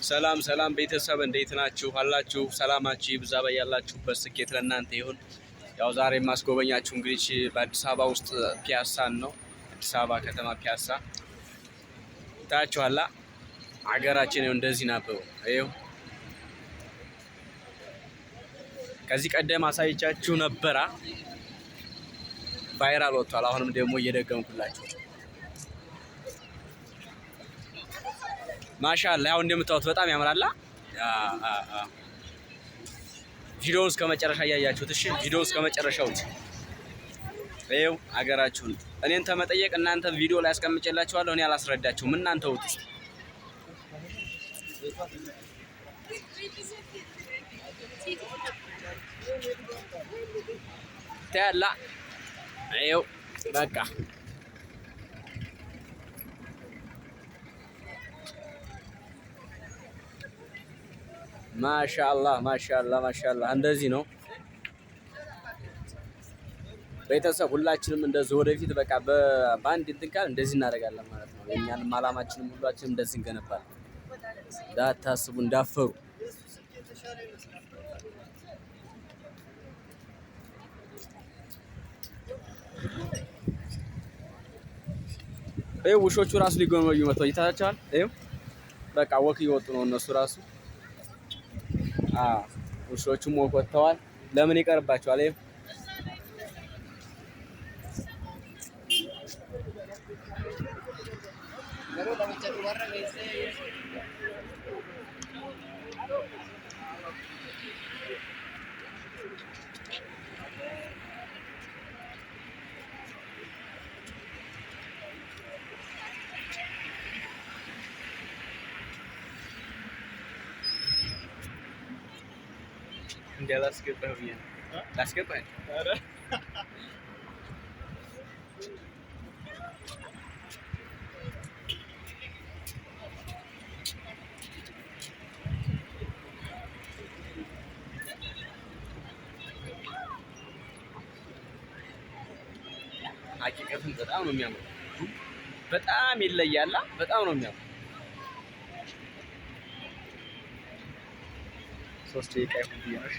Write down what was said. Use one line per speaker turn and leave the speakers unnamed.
ሰላም ሰላም ቤተሰብ እንዴት ናችሁ? አላችሁ ሰላማችሁ ይብዛ በያላችሁበት ስኬት ለእናንተ ይሁን። ያው ዛሬ የማስጎበኛችሁ እንግዲህ በአዲስ አበባ ውስጥ ፒያሳን ነው። አዲስ አበባ ከተማ ፒያሳ ታያችኋላ። አገራችን እንደዚህ ናበው። ይኸው ከዚህ ቀደም አሳይቻችሁ ነበራ፣ ቫይራል ወጥቷል። አሁንም ደግሞ እየደገምኩላችሁ ማሻአላ። ያው እንደምታዩት በጣም ያምራላ። ቪዲዮውን እስከ መጨረሻ እያያችሁት እሺ፣ ቪዲዮውን እስከ መጨረሻው ይኸው አገራችሁን እኔን ተመጠየቅ እናንተ ቪዲዮ ላይ አስቀምጬላችኋለሁ። እኔ አላስረዳችሁም፣ እናንተ ውት እስቲ ታያላ። ይኸው በቃ ማሻአላህ ማሻአላህ ማሻአላህ እንደዚህ ነው ቤተሰብ። ሁላችንም እንደዚህ ወደፊት በቃ በአንድ እንትን ካል እንደዚህ እናደርጋለን ማለት ነው። የኛንም አላማችንም ሁላችንም እንደዚህ እንገነባለን። እንዳታስቡ እንዳፈሩ። ይኸው ውሾቹ ራሱ ሊጎመዩ መጥተው ይታያቸዋል። ይኸው በቃ ወክ እየወጡ ነው እነሱ ራሱ። ውሾቹም ወክ ወጥተዋል። ለምን ይቀርባቸዋል? ይኸው እንዴ ላስገባህ ብዬ ነው። ላስገባህ ኧረ ሀቂቀትን በጣም ነው የሚያምረው። በጣም ይለያላ። በጣም ነው የሚያምረው። 3 ደቂቃ ይሁን ብዬሽ